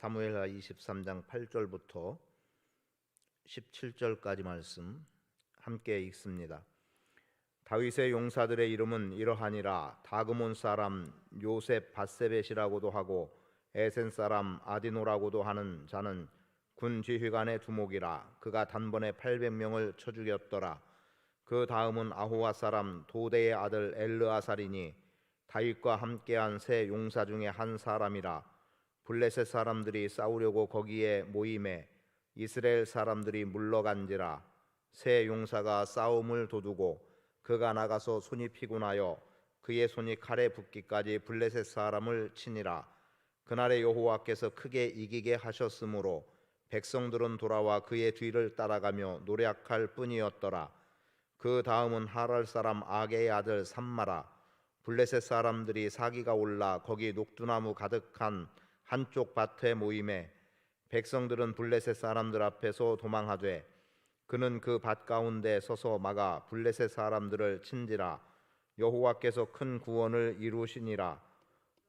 사무엘하 23장 8절부터 17절까지 말씀 함께 읽습니다. 다윗의 용사들의 이름은 이러하니라. 다그몬 사람 요셉 바세벳이라고도 하고 에센 사람 아디노라고도 하는 자는 군 지휘관의 두목이라. 그가 단번에 800명을 쳐 죽였더라. 그 다음은 아호와 사람 도대의 아들 엘르아살이니 다윗과 함께한 세 용사 중에 한 사람이라. 블레셋 사람들이 싸우려고 거기에 모임에 이스라엘 사람들이 물러간지라. 세 용사가 싸움을 도두고 그가 나가서 손이 피곤하여 그의 손이 칼에 붙기까지 블레셋 사람을 치니라. 그날에 여호와께서 크게 이기게 하셨으므로 백성들은 돌아와 그의 뒤를 따라가며 노략할 뿐이었더라. 그 다음은 하랄 사람 아게의 아들 삼마라. 블레셋 사람들이 사기가 올라 거기 녹두나무 가득한 한쪽 밭에 모임에 백성들은 블레셋 사람들 앞에서 도망하되 그는 그 밭 가운데 서서 막아 블레셋 사람들을 친지라. 여호와께서 큰 구원을 이루시니라.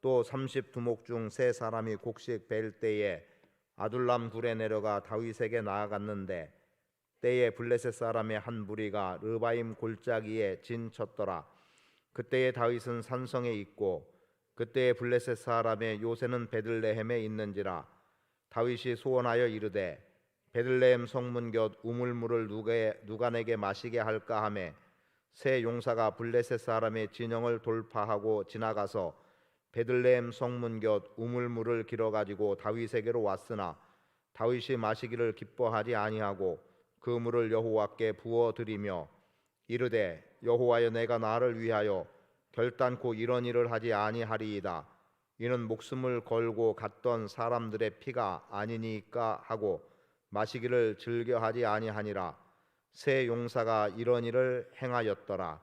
또 30두목 중 세 사람이 곡식 벨 때에 아둘람 굴에 내려가 다윗에게 나아갔는데 때에 블레셋 사람의 한 무리가 르바임 골짜기에 진쳤더라. 그때에 다윗은 산성에 있고 그때에 블레셋 사람의 요새는 베들레헴에 있는지라. 다윗이 소원하여 이르되 베들레헴 성문 곁 우물물을 누가 내게 마시게 할까 하매 세 용사가 블레셋 사람의 진영을 돌파하고 지나가서 베들레헴 성문 곁 우물물을 길어 가지고 다윗에게로 왔으나 다윗이 마시기를 기뻐하지 아니하고 그 물을 여호와께 부어 드리며 이르되 여호와여 내가 나를 위하여 결단코 이런 일을 하지 아니하리이다. 이는 목숨을 걸고 갔던 사람들의 피가 아니니까 하고 마시기를 즐겨하지 아니하니라. 세 용사가 이런 일을 행하였더라.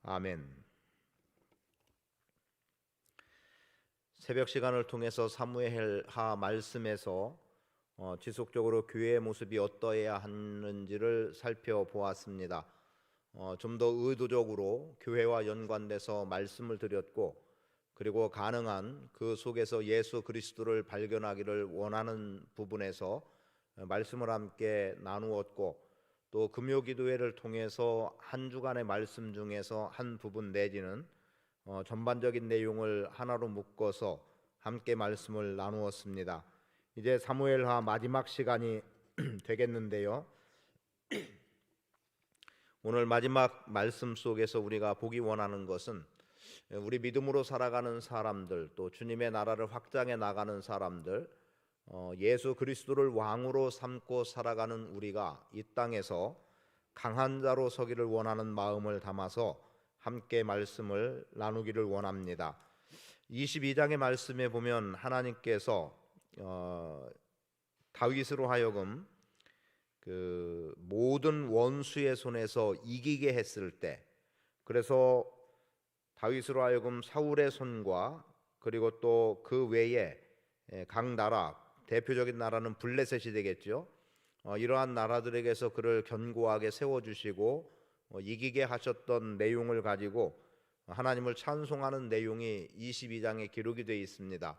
아멘. 새벽 시간을 통해서 사무엘하 말씀에서 지속적으로 교회의 모습이 어떠해야 하는지를 살펴보았습니다. 좀 더 의도적으로 교회와 연관돼서 말씀을 드렸고 그리고 가능한 그 속에서 예수 그리스도를 발견하기를 원하는 부분에서 말씀을 함께 나누었고 또 금요기도회를 통해서 한 주간의 말씀 중에서 한 부분 내지는 전반적인 내용을 하나로 묶어서 함께 말씀을 나누었습니다. 이제 사무엘하 마지막 시간이 되겠는데요. 오늘 마지막 말씀 속에서 우리가 보기 원하는 것은 우리 믿음으로 살아가는 사람들, 또 주님의 나라를 확장해 나가는 사람들, 예수 그리스도를 왕으로 삼고 살아가는 우리가 이 땅에서 강한 자로 서기를 원하는 마음을 담아서 함께 말씀을 나누기를 원합니다. 22장의 말씀에 보면 하나님께서 다윗으로 하여금 그 모든 원수의 손에서 이기게 했을 때, 그래서 다윗으로 하여금 사울의 손과 그리고 또 그 외에 각 나라, 대표적인 나라는 블레셋이 되겠죠. 이러한 나라들에게서 그를 견고하게 세워주시고 이기게 하셨던 내용을 가지고 하나님을 찬송하는 내용이 22장에 기록이 되어 있습니다.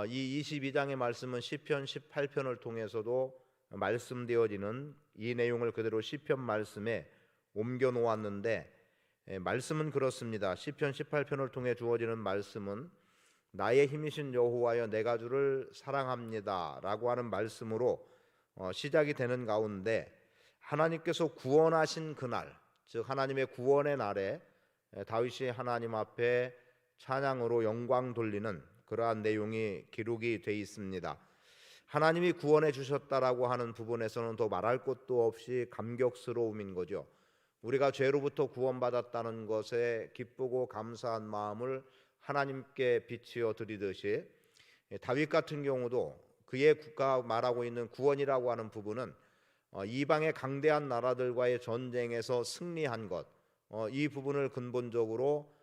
이 22장의 말씀은 시편 18편을 통해서도 말씀되어지는 이 내용을 그대로 시편 말씀에 옮겨 놓았는데, 말씀은 그렇습니다. 시편 18편을 통해 주어지는 말씀은 나의 힘이신 여호와여 내가 주를 사랑합니다 라고 하는 말씀으로 시작이 되는 가운데, 하나님께서 구원하신 그날, 즉 하나님의 구원의 날에 다윗이 하나님 앞에 찬양으로 영광 돌리는 그러한 내용이 기록이 되어 있습니다. 하나님이 구원해 주셨다라고 하는 부분에서는 더 말할 것도 없이 감격스러움인 거죠. 우리가 죄로부터 구원받았다는 것에 기쁘고 감사한 마음을 하나님께 비추어 드리듯이, 다윗 같은 경우도 그의 국가 말하고 있는 구원이라고 하는 부분은 이방의 강대한 나라들과의 전쟁에서 승리한 것, 이 부분을 근본적으로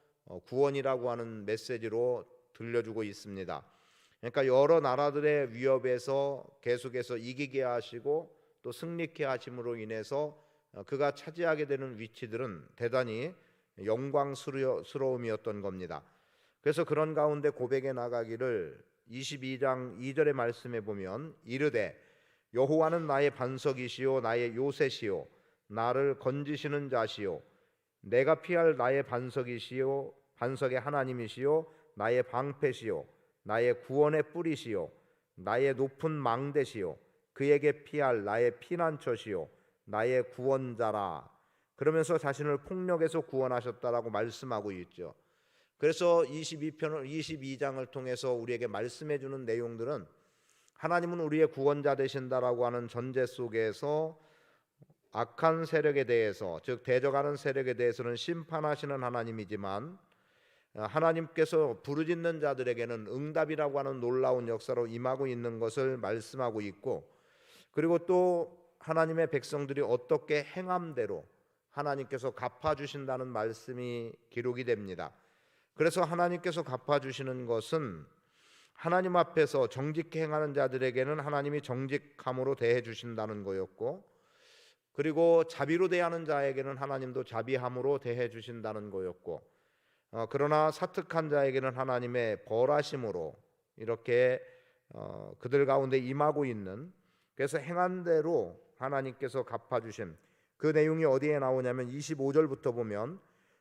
구원이라고 하는 메시지로 들려주고 있습니다. 그러니까 여러 나라들의 위협에서 계속해서 이기게 하시고 또 승리케 하심으로 인해서 그가 차지하게 되는 위치들은 대단히 영광스러움이었던 겁니다. 그래서 그런 가운데 고백해 나가기를 22장 2절의 말씀에 보면 이르되 여호와는 나의 반석이시요 나의 요새시요 나를 건지시는 자시요 내가 피할 나의 반석이시요 반석의 하나님이시요 나의 방패시요 나의 구원의 뿌리시요 나의 높은 망대시요 그에게 피할 나의 피난처시요 나의 구원자라. 그러면서 자신을 폭력에서 구원하셨다라고 말씀하고 있죠. 그래서 22장을 통해서 우리에게 말씀해 주는 내용들은 하나님은 우리의 구원자 되신다라고 하는 전제 속에서 악한 세력에 대해서, 즉 대적하는 세력에 대해서는 심판하시는 하나님이지만 하나님께서 부르짖는 자들에게는 응답이라고 하는 놀라운 역사로 임하고 있는 것을 말씀하고 있고, 그리고 또 하나님의 백성들이 어떻게 행함대로 하나님께서 갚아주신다는 말씀이 기록이 됩니다. 그래서 하나님께서 갚아주시는 것은 하나님 앞에서 정직히 행하는 자들에게는 하나님이 정직함으로 대해 주신다는 거였고, 그리고 자비로 대하는 자에게는 하나님도 자비함으로 대해 주신다는 거였고, 그러나 사특한 자에게는 하나님의 벌하심으로 이렇게 그들 가운데 임하고 있는, 그래서 행한 대로 하나님께서 갚아주신 그 내용이 어디에 나오냐면 25절부터 보면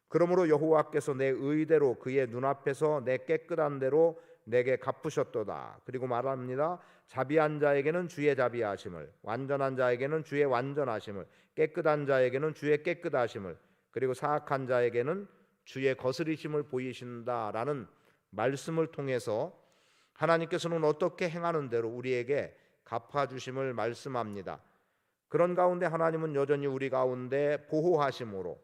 그러므로 여호와께서 내 의대로 그의 눈앞에서 내 깨끗한 대로 내게 갚으셨도다. 그리고 말합니다. 자비한 자에게는 주의 자비하심을, 완전한 자에게는 주의 완전하심을, 깨끗한 자에게는 주의 깨끗하심을, 그리고 사악한 자에게는 주의 거스리심을 보이신다라는 말씀을 통해서 하나님께서는 어떻게 행하는 대로 우리에게 갚아주심을 말씀합니다. 그런 가운데 하나님은 여전히 우리 가운데 보호하심으로,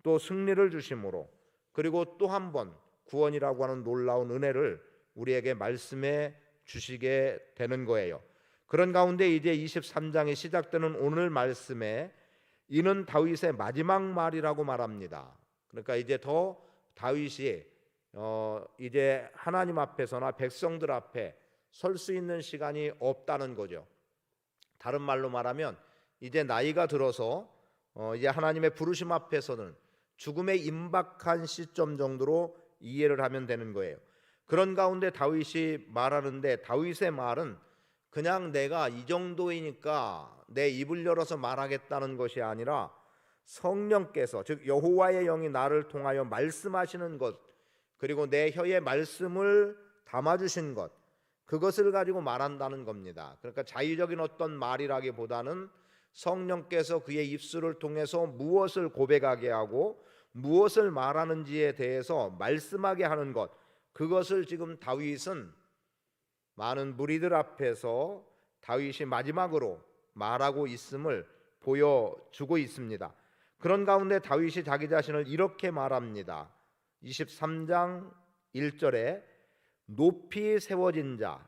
또 승리를 주심으로, 그리고 또 한 번 구원이라고 하는 놀라운 은혜를 우리에게 말씀해 주시게 되는 거예요. 그런 가운데 이제 23장이 시작되는 오늘 말씀에 이는 다윗의 마지막 말이라고 말합니다. 그러니까 이제 더 다윗이 이제 하나님 앞에서나 백성들 앞에 설 수 있는 시간이 없다는 거죠. 다른 말로 말하면 이제 나이가 들어서 이제 하나님의 부르심 앞에서는 죽음에 임박한 시점 정도로 이해를 하면 되는 거예요. 그런 가운데 다윗이 말하는데, 다윗의 말은 그냥 내가 이 정도이니까 내 입을 열어서 말하겠다는 것이 아니라 성령께서, 즉 여호와의 영이 나를 통하여 말씀하시는 것, 그리고 내 혀에 말씀을 담아주신 것, 그것을 가지고 말한다는 겁니다. 그러니까 자의적인 어떤 말이라기보다는 성령께서 그의 입술을 통해서 무엇을 고백하게 하고 무엇을 말하는지에 대해서 말씀하게 하는 것, 그것을 지금 다윗은 많은 무리들 앞에서 다윗이 마지막으로 말하고 있음을 보여주고 있습니다. 그런 가운데 다윗이 자기 자신을 이렇게 말합니다. 23장 1절에 높이 세워진 자,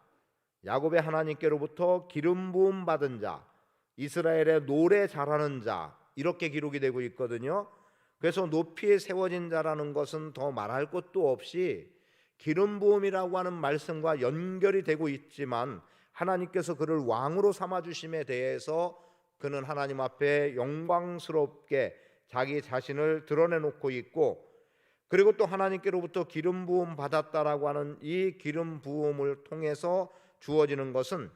야곱의 하나님께로부터 기름 부음 받은 자, 이스라엘의 노래 잘하는 자, 이렇게 기록이 되고 있거든요. 그래서 높이 세워진 자라는 것은 더 말할 것도 없이 기름 부음이라고 하는 말씀과 연결이 되고 있지만, 하나님께서 그를 왕으로 삼아 주심에 대해서 그는 하나님 앞에 영광스럽게 자기 자신을 드러내놓고 있고, 그리고 또 하나님께로부터 기름 부음 받았다라고 하는 이 기름 부음을 통해서 주어지는 것은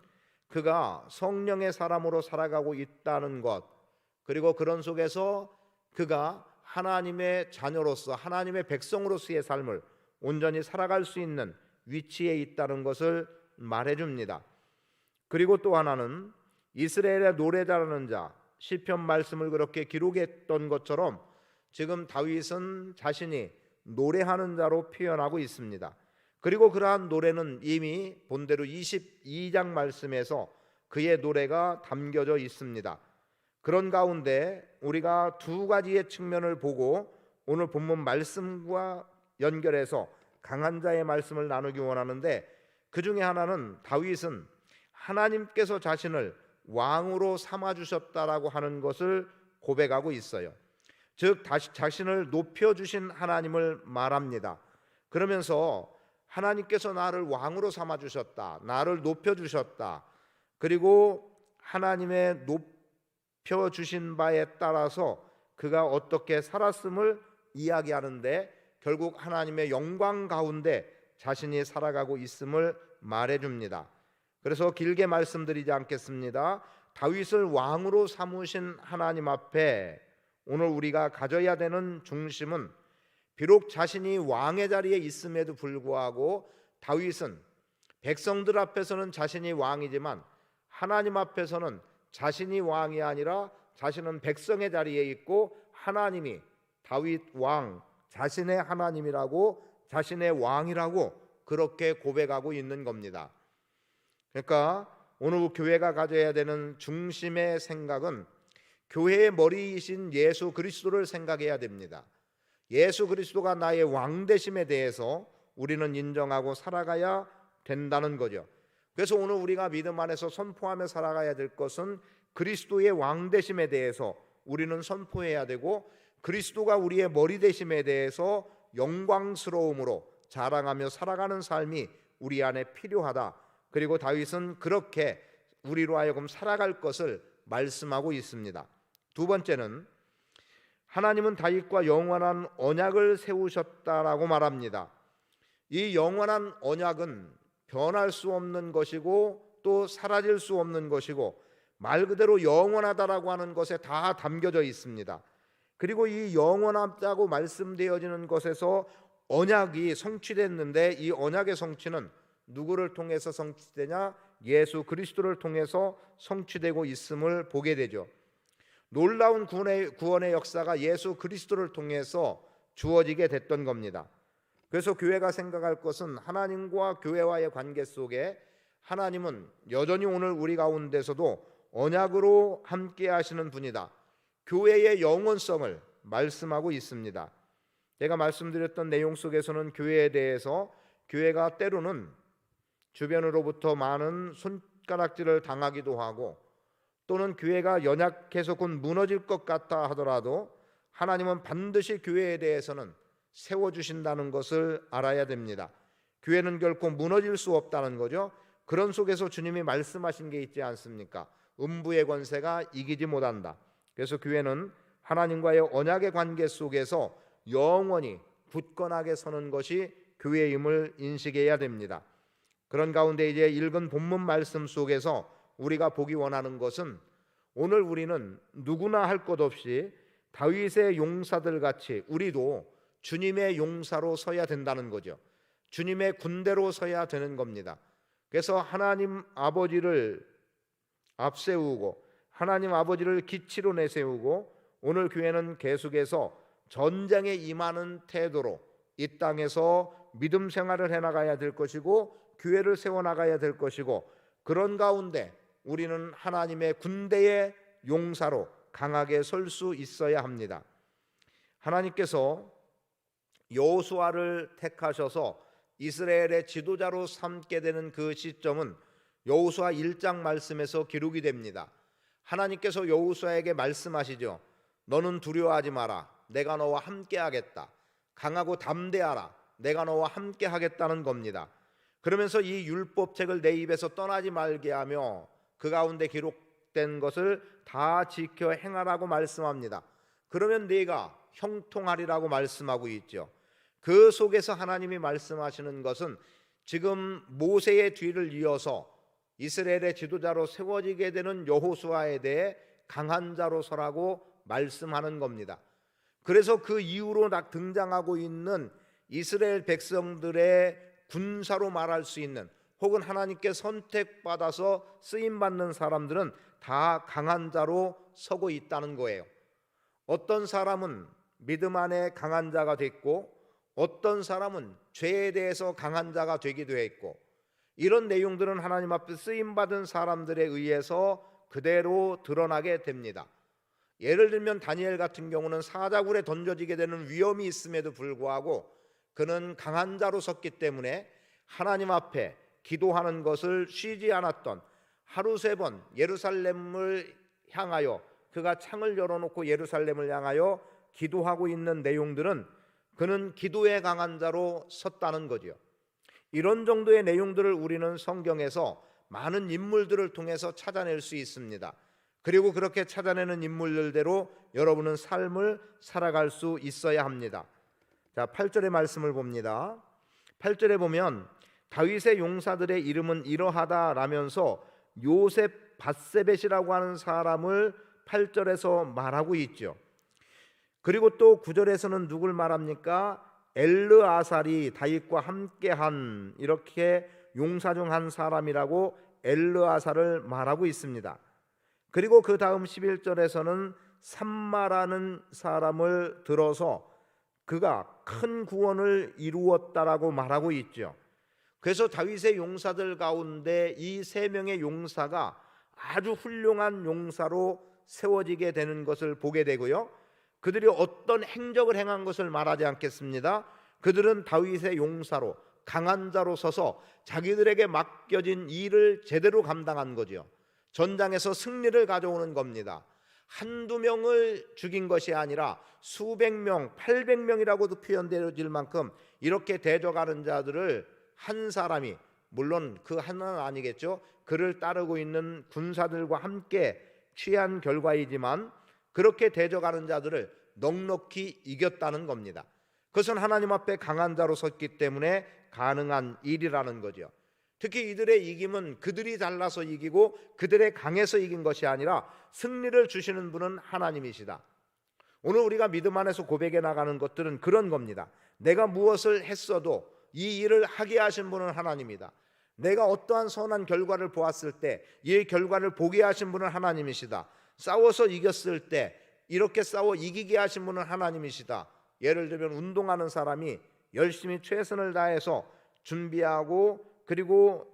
그가 성령의 사람으로 살아가고 있다는 것, 그리고 그런 속에서 그가 하나님의 자녀로서, 하나님의 백성으로서의 삶을 온전히 살아갈 수 있는 위치에 있다는 것을 말해줍니다. 그리고 또 하나는 이스라엘의 노래 잘하는 자, 시편 말씀을 그렇게 기록했던 것처럼 지금 다윗은 자신이 노래하는 자로 표현하고 있습니다. 그리고 그러한 노래는 이미 본대로 22장 말씀에서 그의 노래가 담겨져 있습니다. 그런 가운데 우리가 두 가지의 측면을 보고 오늘 본문 말씀과 연결해서 강한 자의 말씀을 나누기 원하는데, 그 중에 하나는 다윗은 하나님께서 자신을 왕으로 삼아주셨다라고 하는 것을 고백하고 있어요. 즉 자신을 높여주신 하나님을 말합니다. 그러면서 하나님께서 나를 왕으로 삼아주셨다, 나를 높여주셨다, 그리고 하나님의 높여주신 바에 따라서 그가 어떻게 살았음을 이야기하는데, 결국 하나님의 영광 가운데 자신이 살아가고 있음을 말해줍니다. 그래서 길게 말씀드리지 않겠습니다. 다윗을 왕으로 삼으신 하나님 앞에 오늘 우리가 가져야 되는 중심은, 비록 자신이 왕의 자리에 있음에도 불구하고 다윗은 백성들 앞에서는 자신이 왕이지만 하나님 앞에서는 자신이 왕이 아니라 자신은 백성의 자리에 있고 하나님이 다윗 왕 자신의 하나님이라고, 자신의 왕이라고 그렇게 고백하고 있는 겁니다. 그러니까 오늘 교회가 가져야 되는 중심의 생각은 교회의 머리이신 예수 그리스도를 생각해야 됩니다. 예수 그리스도가 나의 왕 되심에 대해서 우리는 인정하고 살아가야 된다는 거죠. 그래서 오늘 우리가 믿음 안에서 선포하며 살아가야 될 것은 그리스도의 왕 되심에 대해서 우리는 선포해야 되고, 그리스도가 우리의 머리 되심에 대해서 영광스러움으로 자랑하며 살아가는 삶이 우리 안에 필요하다. 그리고 다윗은 그렇게 우리로 하여금 살아갈 것을 말씀하고 있습니다. 두 번째는 하나님은 다윗과 영원한 언약을 세우셨다라고 말합니다. 이 영원한 언약은 변할 수 없는 것이고 또 사라질 수 없는 것이고 말 그대로 영원하다라고 하는 것에 다 담겨져 있습니다. 그리고 이 영원하다고 말씀되어지는 것에서 언약이 성취됐는데, 이 언약의 성취는 누구를 통해서 성취되냐? 예수 그리스도를 통해서 성취되고 있음을 보게 되죠. 놀라운 구원의 역사가 예수 그리스도를 통해서 주어지게 됐던 겁니다. 그래서 교회가 생각할 것은 하나님과 교회와의 관계 속에 하나님은 여전히 오늘 우리 가운데서도 언약으로 함께 하시는 분이다. 교회의 영원성을 말씀하고 있습니다. 제가 말씀드렸던 내용 속에서는 교회에 대해서, 교회가 때로는 주변으로부터 많은 손가락질을 당하기도 하고, 또는 교회가 연약해서 곧 무너질 것 같다 하더라도 하나님은 반드시 교회에 대해서는 세워주신다는 것을 알아야 됩니다. 교회는 결코 무너질 수 없다는 거죠. 그런 속에서 주님이 말씀하신 게 있지 않습니까? 음부의 권세가 이기지 못한다. 그래서 교회는 하나님과의 언약의 관계 속에서 영원히 굳건하게 서는 것이 교회임을 인식해야 됩니다. 그런 가운데 이제 읽은 본문 말씀 속에서 우리가 보기 원하는 것은, 오늘 우리는 누구나 할 것 없이 다윗의 용사들 같이 우리도 주님의 용사로 서야 된다는 거죠. 주님의 군대로 서야 되는 겁니다. 그래서 하나님 아버지를 앞세우고 하나님 아버지를 기치로 내세우고, 오늘 교회는 계속해서 전쟁에 임하는 태도로 이 땅에서 믿음 생활을 해나가야 될 것이고 교회를 세워나가야 될 것이고, 그런 가운데 우리는 하나님의 군대의 용사로 강하게 설 수 있어야 합니다. 하나님께서 여호수아를 택하셔서 이스라엘의 지도자로 삼게 되는 그 시점은 여호수아 1장 말씀에서 기록이 됩니다. 하나님께서 여호수아에게 말씀하시죠. 너는 두려워하지 마라. 내가 너와 함께 하겠다. 강하고 담대하라. 내가 너와 함께 하겠다는 겁니다. 그러면서 이 율법책을 내 입에서 떠나지 말게 하며 그 가운데 기록된 것을 다 지켜 행하라고 말씀합니다. 그러면 네가 형통하리라고 말씀하고 있죠. 그 속에서 하나님이 말씀하시는 것은 지금 모세의 뒤를 이어서 이스라엘의 지도자로 세워지게 되는 여호수아에 대해 강한 자로 서라고 말씀하는 겁니다. 그래서 그 이후로 등장하고 있는 이스라엘 백성들의 군사로 말할 수 있는, 혹은 하나님께 선택받아서 쓰임받는 사람들은 다 강한 자로 서고 있다는 거예요. 어떤 사람은 믿음 안에 강한 자가 됐고, 어떤 사람은 죄에 대해서 강한 자가 되기도 했고, 이런 내용들은 하나님 앞에 쓰임받은 사람들에 의해서 그대로 드러나게 됩니다. 예를 들면 다니엘 같은 경우는 사자굴에 던져지게 되는 위험이 있음에도 불구하고 그는 강한 자로 섰기 때문에 하나님 앞에 기도하는 것을 쉬지 않았던, 하루 3번 예루살렘을 향하여 그가 창을 열어놓고 예루살렘을 향하여 기도하고 있는 내용들은 그는 기도에 강한 자로 섰다는 거죠. 이런 정도의 내용들을 우리는 성경에서 많은 인물들을 통해서 찾아낼 수 있습니다. 그리고 그렇게 찾아내는 인물들대로 여러분은 삶을 살아갈 수 있어야 합니다. 자, 8절의 말씀을 봅니다. 8절에 보면 다윗의 용사들의 이름은 이러하다라면서 요셉 밧세벳이라고 하는 사람을 8절에서 말하고 있죠. 그리고 또 9절에서는 누굴 말합니까? 엘르아살이 다윗과 함께한, 이렇게 용사 중 한 사람이라고 엘르아살을 말하고 있습니다. 그리고 그 다음 11절에서는 삼마라는 사람을 들어서 그가 큰 구원을 이루었다라고 말하고 있죠. 그래서 다윗의 용사들 가운데 이 세 명의 용사가 아주 훌륭한 용사로 세워지게 되는 것을 보게 되고요, 그들이 어떤 행적을 행한 것을 말하지 않겠습니다. 그들은 다윗의 용사로 강한 자로 서서 자기들에게 맡겨진 일을 제대로 감당한 거죠. 전장에서 승리를 가져오는 겁니다. 한두 명을 죽인 것이 아니라 수백 명, 800명이라고도 표현되어질 만큼 이렇게 대적하는 자들을 한 사람이, 물론 그 하나는 아니겠죠, 그를 따르고 있는 군사들과 함께 취한 결과이지만 그렇게 대적하는 자들을 넉넉히 이겼다는 겁니다. 그것은 하나님 앞에 강한 자로 섰기 때문에 가능한 일이라는 거죠. 특히 이들의 이김은 그들이 잘나서 이기고 그들의 강해서 이긴 것이 아니라 승리를 주시는 분은 하나님이시다. 오늘 우리가 믿음 안에서 고백해 나가는 것들은 그런 겁니다. 내가 무엇을 했어도 이 일을 하게 하신 분은 하나님이다. 내가 어떠한 선한 결과를 보았을 때 이 결과를 보게 하신 분은 하나님이시다. 싸워서 이겼을 때 이렇게 싸워 이기게 하신 분은 하나님이시다. 예를 들면 운동하는 사람이 열심히 최선을 다해서 준비하고 그리고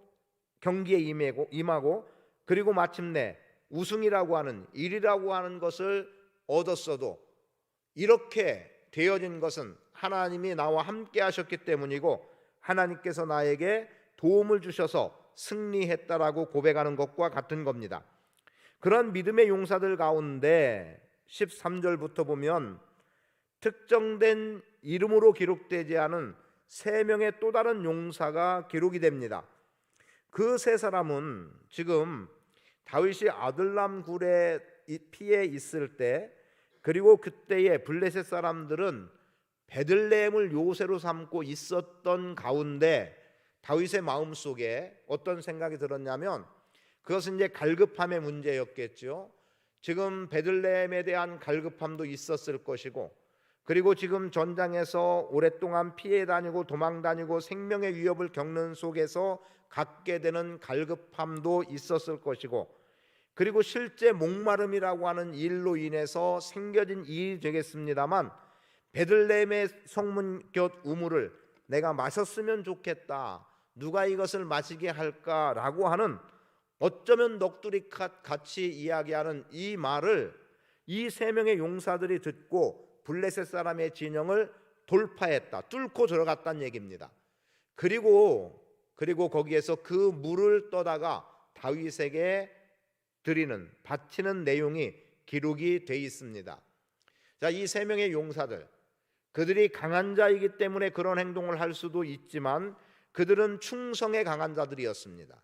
경기에 임하고 그리고 마침내 우승이라고 하는, 일이라고 하는 것을 얻었어도 이렇게 되어진 것은 하나님이 나와 함께 하셨기 때문이고 하나님께서 나에게 도움을 주셔서 승리했다라고 고백하는 것과 같은 겁니다. 그런 믿음의 용사들 가운데 13절부터 보면 특정된 이름으로 기록되지 않은 세 명의 또 다른 용사가 기록이 됩니다. 그 세 사람은 지금 다윗이 아들람 굴에 피해 있을 때, 그리고 그때의 블레셋 사람들은 베들레헴을 요새로 삼고 있었던 가운데 다윗의 마음속에 어떤 생각이 들었냐면, 그것은 이제 갈급함의 문제였겠죠. 지금 베들레헴에 대한 갈급함도 있었을 것이고, 그리고 지금 전장에서 오랫동안 피해 다니고 도망 다니고 생명의 위협을 겪는 속에서 갖게 되는 갈급함도 있었을 것이고, 그리고 실제 목마름이라고 하는 일로 인해서 생겨진 일이 되겠습니다만 베들레헴의 성문 곁 우물을 내가 마셨으면 좋겠다, 누가 이것을 마시게 할까라고 하는, 어쩌면 넋두리 같이 이야기하는 이 말을 이 세 명의 용사들이 듣고 블레셋 사람의 진영을 돌파했다, 뚫고 들어갔다는 얘기입니다. 그리고 거기에서 그 물을 떠다가 다윗에게 드리는, 바치는 내용이 기록이 돼 있습니다. 자, 이 세 명의 용사들, 그들이 강한 자이기 때문에 그런 행동을 할 수도 있지만 그들은 충성에 강한 자들이었습니다.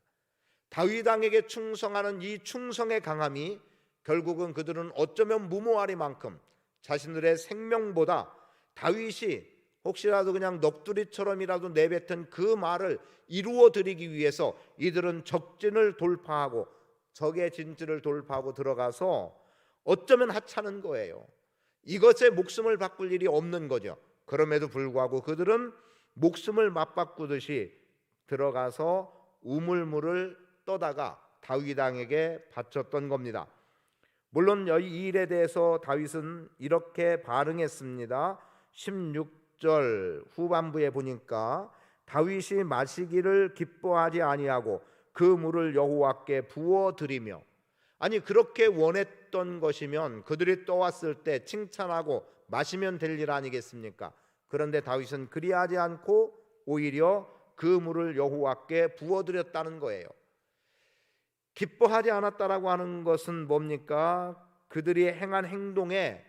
다윗 왕에게 충성하는 이 충성의 강함이 결국은 그들은 어쩌면 무모하리만큼 자신들의 생명보다 다윗이 혹시라도 그냥 넋두리처럼이라도 내뱉은 그 말을 이루어 드리기 위해서 이들은 적진을 돌파하고 적의 진지를 돌파하고 들어가서 어쩌면 하찮은 거예요. 이것에 목숨을 바꿀 일이 없는 거죠. 그럼에도 불구하고 그들은 목숨을 맞바꾸듯이 들어가서 우물물을 떠다가 다윗 왕에게 바쳤던 겁니다. 물론 이 일에 대해서 다윗은 이렇게 반응했습니다. 16절 후반부에 보니까 다윗이 마시기를 기뻐하지 아니하고 그 물을 여호와께 부어 드리며, 아니 그렇게 원했던 것이면 그들이 떠왔을 때 칭찬하고 마시면 될 일 아니겠습니까? 그런데 다윗은 그리하지 않고 오히려 그 물을 여호와께 부어 드렸다는 거예요. 기뻐하지 않았다라고 하는 것은 뭡니까? 그들이 행한 행동에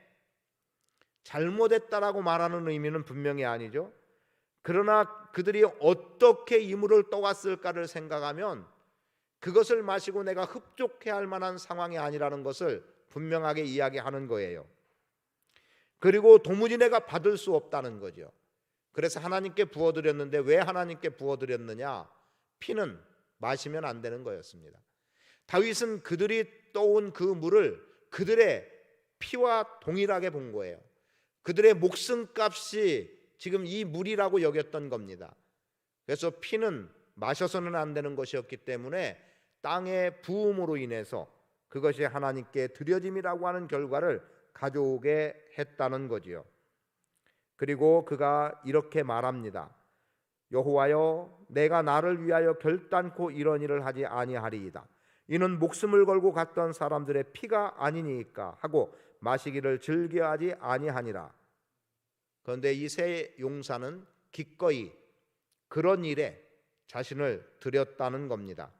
잘못했다라고 말하는 의미는 분명히 아니죠. 그러나 그들이 어떻게 이 물을 떠왔을까를 생각하면 그것을 마시고 내가 흡족해 할 만한 상황이 아니라는 것을 분명하게 이야기하는 거예요. 그리고 도무지 내가 받을 수 없다는 거죠. 그래서 하나님께 부어드렸는데 왜 하나님께 부어드렸느냐? 피는 마시면 안 되는 거였습니다. 다윗은 그들이 떠온 그 물을 그들의 피와 동일하게 본 거예요. 그들의 목숨값이 지금 이 물이라고 여겼던 겁니다. 그래서 피는 마셔서는 안 되는 것이었기 때문에 땅의 부음으로 인해서 그것이 하나님께 드려짐이라고 하는 결과를 가져오게 했다는 거지요. 그리고 그가 이렇게 말합니다. 여호와여, 내가 나를 위하여 결단코 이런 일을 하지 아니하리이다. 이는 목숨을 걸고 갔던 사람들의 피가 아니니까 하고 마시기를 즐겨하지 아니하니라. 그런데 이 세 용사는 기꺼이 그런 일에 자신을 드렸다는 겁니다.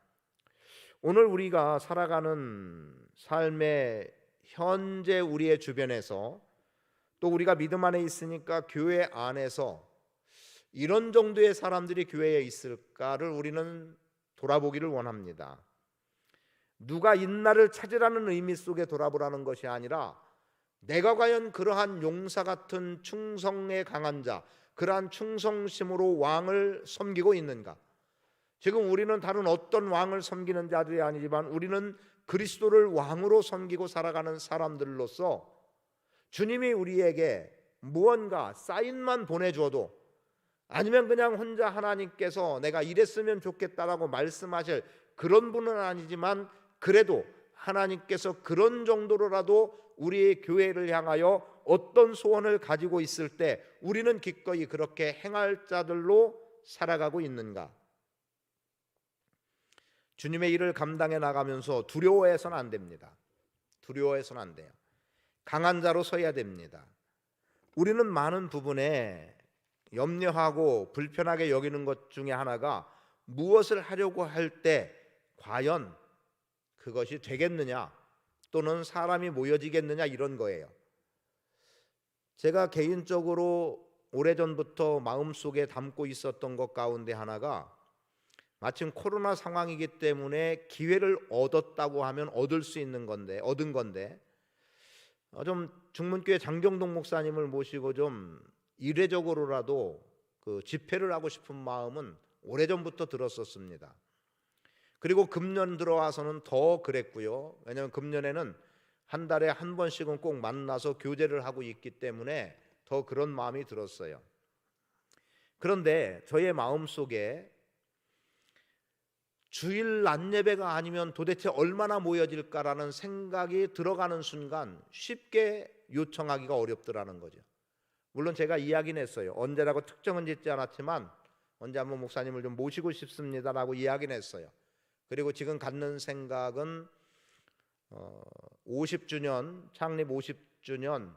오늘 우리가 살아가는 삶의 현재 우리의 주변에서 또 우리가 믿음 안에 있으니까 교회 안에서 이런 정도의 사람들이 교회에 있을까를 우리는 돌아보기를 원합니다. 누가 있나를 찾으라는 의미 속에 돌아보라는 것이 아니라 내가 과연 그러한 용사 같은 충성에 강한 자, 그러한 충성심으로 왕을 섬기고 있는가? 지금 우리는 다른 어떤 왕을 섬기는 자들이 아니지만 우리는 그리스도를 왕으로 섬기고 살아가는 사람들로서 주님이 우리에게 무언가 사인만 보내주어도 아니면 그냥 혼자 하나님께서 내가 이랬으면 좋겠다라고 말씀하실 그런 분은 아니지만 그래도 하나님께서 그런 정도로라도 우리의 교회를 향하여 어떤 소원을 가지고 있을 때 우리는 기꺼이 그렇게 행할 자들로 살아가고 있는가? 주님의 일을 감당해 나가면서 두려워해서는 안 됩니다. 두려워해서는 안 돼요. 강한 자로 서야 됩니다. 우리는 많은 부분에 염려하고 불편하게 여기는 것 중에 하나가 무엇을 하려고 할 때 과연 그것이 되겠느냐 또는 사람이 모여지겠느냐 이런 거예요. 제가 개인적으로 오래전부터 마음속에 담고 있었던 것 가운데 하나가 마침 코로나 상황이기 때문에 기회를 얻었다고 하면 얻을 수 있는 건데 얻은 건데 좀 중문교회 장경동 목사님을 모시고 좀 이례적으로라도 그 집회를 하고 싶은 마음은 오래전부터 들었었습니다. 그리고 금년 들어와서는 더 그랬고요. 왜냐하면 금년에는 한 달에 한 번씩은 꼭 만나서 교제를 하고 있기 때문에 더 그런 마음이 들었어요. 그런데 저의 마음속에 주일 낮 예배가 아니면 도대체 얼마나 모여질까라는 생각이 들어가는 순간 쉽게 요청하기가 어렵더라는 거죠. 물론 제가 이야기는 했어요. 언제라고 특정은 짓지 않았지만 언제 한번 목사님을 좀 모시고 싶습니다라고 이야기는 했어요. 그리고 지금 갖는 생각은 50주년 창립 50주년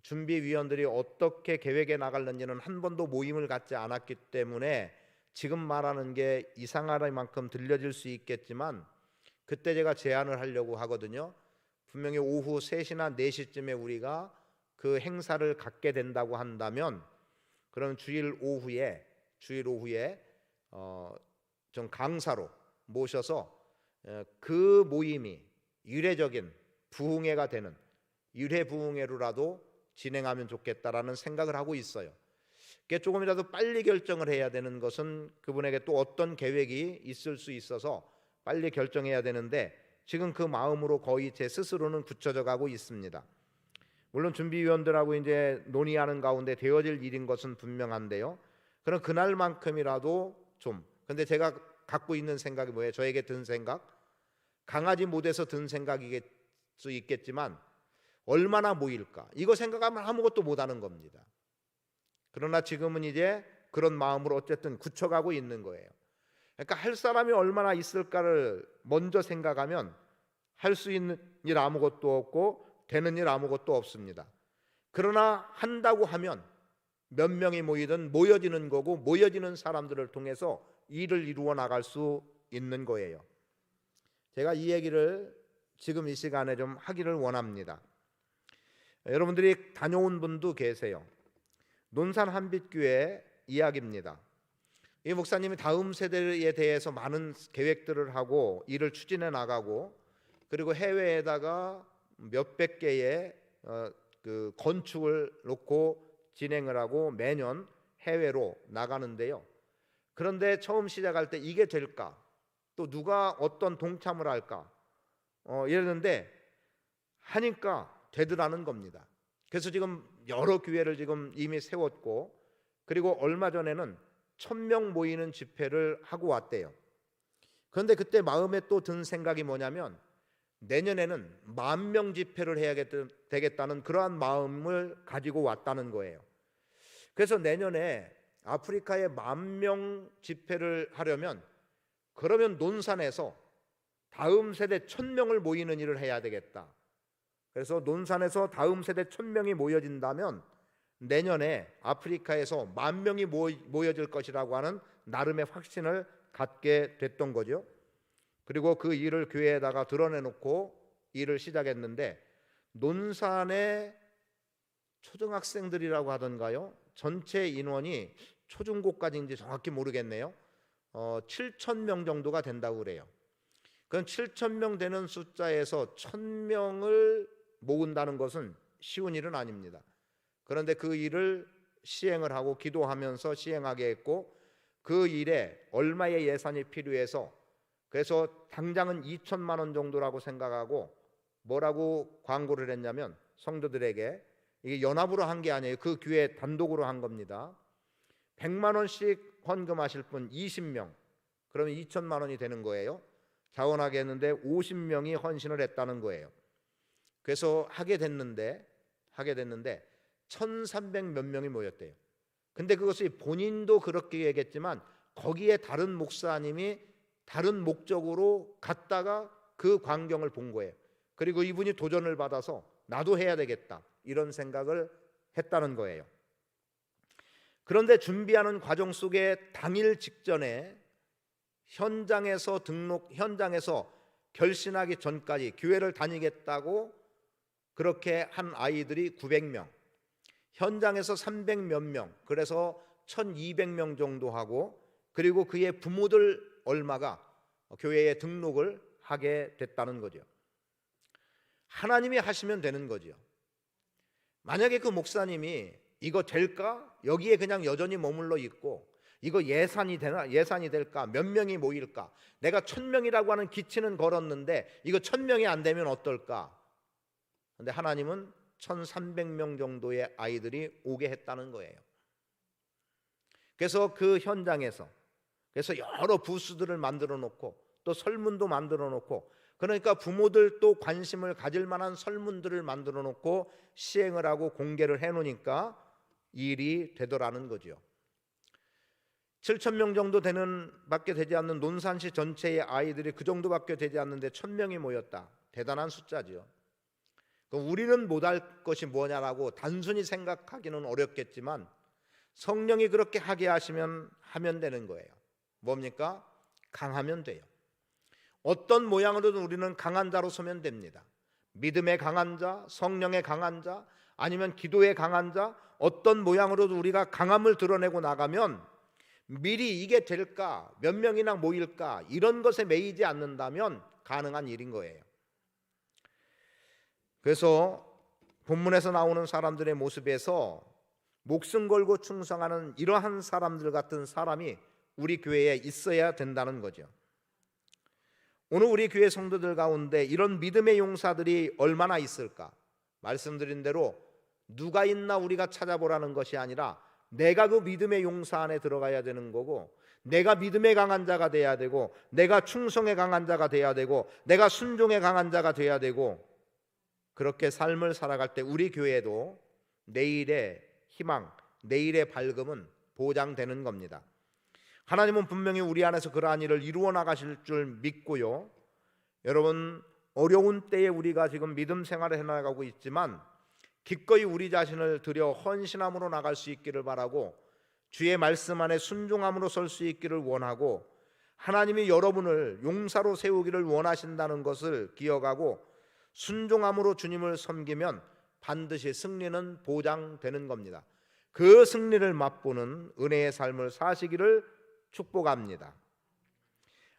준비위원들이 어떻게 계획해 나갈는지는 한 번도 모임을 갖지 않았기 때문에 지금 말하는 게 이상할 만큼 들려질 수 있겠지만 그때 제가 제안을 하려고 하거든요. 분명히 오후 3시나 4시쯤에 우리가 그 행사를 갖게 된다고 한다면 그럼 주일 오후에 좀 강사로 모셔서 그 모임이 유례적인 부흥회가 되는 유례 부흥회로라도 진행하면 좋겠다라는 생각을 하고 있어요. 그게 조금이라도 빨리 결정을 해야 되는 것은 그분에게 또 어떤 계획이 있을 수 있어서 빨리 결정해야 되는데 지금 그 마음으로 거의 제 스스로는 굳혀져 가고 있습니다. 물론 준비위원들하고 이제 논의하는 가운데 되어질 일인 것은 분명한데요. 그럼 그날만큼이라도 좀 근데 제가 갖고 있는 생각이 뭐예요? 저에게 든 생각? 강하지 못해서 든 생각일 수 있겠지만 얼마나 모일까? 이거 생각하면 아무것도 못하는 겁니다. 그러나 지금은 이제 그런 마음으로 어쨌든 굳혀가고 있는 거예요. 그러니까 할 사람이 얼마나 있을까를 먼저 생각하면 할 수 있는 일 아무것도 없고 되는 일 아무것도 없습니다. 그러나 한다고 하면 몇 명이 모이든 모여지는 거고 모여지는 사람들을 통해서 일을 이루어 나갈 수 있는 거예요. 제가 이 얘기를 지금 이 시간에 좀 하기를 원합니다. 여러분들이 다녀온 분도 계세요. 논산 한빛교회 이야기입니다. 이 목사님이 다음 세대에 대해서 많은 계획들을 하고 일을 추진해 나가고 그리고 해외에다가 몇백 개의 그 건축을 놓고 진행을 하고 매년 해외로 나가는데요. 그런데 처음 시작할 때 이게 될까? 또 누가 어떤 동참을 할까? 이랬는데 하니까 되더라는 겁니다. 그래서 지금 여러 교회를 지금 이미 세웠고, 그리고 얼마 전에는 1000명 모이는 집회를 하고 왔대요. 그런데 그때 마음에 또 든 생각이 뭐냐면 내년에는 10,000명 집회를 해야 되겠다는 그러한 마음을 가지고 왔다는 거예요. 그래서 내년에 아프리카에 10,000명 집회를 하려면 그러면 논산에서 다음 세대 1000명을 모이는 일을 해야 되겠다. 그래서 논산에서 다음 세대 1000명이 모여진다면 내년에 아프리카에서 10,000명이 모여질 것이라고 하는 나름의 확신을 갖게 됐던 거죠. 그리고 그 일을 교회에다가 드러내놓고 일을 시작했는데 논산의 초등학생들이라고 하던가요? 전체 인원이 초중고까지인지 정확히 모르겠네요. 7,000명 정도가 된다고 그래요. 그럼 7,000명 되는 숫자에서 1,000명을 모은다는 것은 쉬운 일은 아닙니다. 그런데 그 일을 시행을 하고 기도하면서 시행하게 했고, 그 일에 얼마의 예산이 필요해서 그래서 당장은 2천만 원 정도라고 생각하고 뭐라고 광고를 했냐면 성도들에게, 이게 연합으로 한 게 아니에요. 그 교회 단독으로 한 겁니다. 100만 원씩 헌금하실 분 20명, 그러면 2천만 원이 되는 거예요. 자원하게 했는데 50명이 헌신을 했다는 거예요. 그래서 하게 됐는데 1,300 몇 명이 모였대요. 근데 그것이 본인도 그렇게 얘기했지만 거기에 다른 목사님이 다른 목적으로 갔다가 그 광경을 본 거예요. 그리고 이분이 도전을 받아서 나도 해야 되겠다 이런 생각을 했다는 거예요. 그런데 준비하는 과정 속에 당일 직전에 현장에서 결신하기 전까지 교회를 다니겠다고 그렇게 한 아이들이 900명, 현장에서 300 몇 명, 그래서 1200명 정도 하고, 그리고 그의 부모들 얼마가 교회에 등록을 하게 됐다는 거죠. 하나님이 하시면 되는 거죠. 만약에 그 목사님이 이거 될까? 여기에 그냥 여전히 머물러 있고 이거 예산이 될까? 몇 명이 모일까? 내가 1,000명이라고 하는 기치는 걸었는데 이거 1,000명이 안 되면 어떨까? 그런데 하나님은 1,300명 정도의 아이들이 오게 했다는 거예요. 그래서 그 현장에서 여러 부스들을 만들어 놓고 또 설문도 만들어 놓고, 그러니까 부모들도 관심을 가질 만한 설문들을 만들어 놓고 시행을 하고 공개를 해 놓으니까 일이 되더라는 거죠. 7,000명 정도 밖에 되지 않는 논산시 전체의 아이들이 그 정도밖에 되지 않는데 1,000명이 모였다. 대단한 숫자죠. 우리는 못할 것이 뭐냐라고 단순히 생각하기는 어렵겠지만 성령이 그렇게 하게 하시면 하면 되는 거예요. 뭡니까? 강하면 돼요. 어떤 모양으로든 우리는 강한 자로 서면 됩니다. 믿음의 강한 자, 성령의 강한 자, 아니면 기도의 강한 자, 어떤 모양으로도 우리가 강함을 드러내고 나가면 미리 이게 될까, 몇 명이나 모일까 이런 것에 매이지 않는다면 가능한 일인 거예요. 그래서 본문에서 나오는 사람들의 모습에서 목숨 걸고 충성하는 이러한 사람들 같은 사람이 우리 교회에 있어야 된다는 거죠. 오늘 우리 교회 성도들 가운데 이런 믿음의 용사들이 얼마나 있을까? 말씀드린 대로 누가 있나 우리가 찾아보라는 것이 아니라 내가 그 믿음의 용사 안에 들어가야 되는 거고, 내가 믿음의 강한 자가 돼야 되고, 내가 충성의 강한 자가 돼야 되고, 내가 순종의 강한 자가 돼야 되고, 그렇게 삶을 살아갈 때 우리 교회도 내일의 희망, 내일의 밝음은 보장되는 겁니다. 하나님은 분명히 우리 안에서 그러한 일을 이루어 나가실 줄 믿고요. 여러분, 어려운 때에 우리가 지금 믿음 생활을 해나가고 있지만 기꺼이 우리 자신을 들여 헌신함으로 나갈 수 있기를 바라고, 주의 말씀 안에 순종함으로 설 수 있기를 원하고, 하나님이 여러분을 용사로 세우기를 원하신다는 것을 기억하고 순종함으로 주님을 섬기면 반드시 승리는 보장되는 겁니다. 그 승리를 맛보는 은혜의 삶을 사시기를 축복합니다.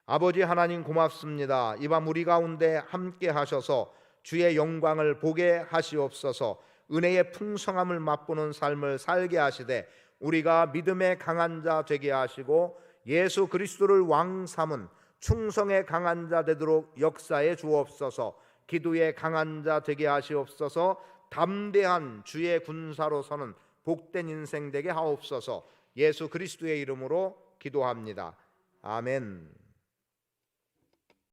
아버지 하나님 고맙습니다. 이 밤 우리 가운데 함께 하셔서 주의 영광을 보게 하시옵소서. 은혜의 풍성함을 맛보는 삶을 살게 하시되 우리가 믿음의 강한 자 되게 하시고 예수 그리스도를 왕 삼은 충성의 강한 자 되도록 역사해 주옵소서. 기도의 강한 자 되게 하시옵소서. 담대한 주의 군사로 서는 복된 인생 되게 하옵소서. 예수 그리스도의 이름으로 기도합니다. 아멘.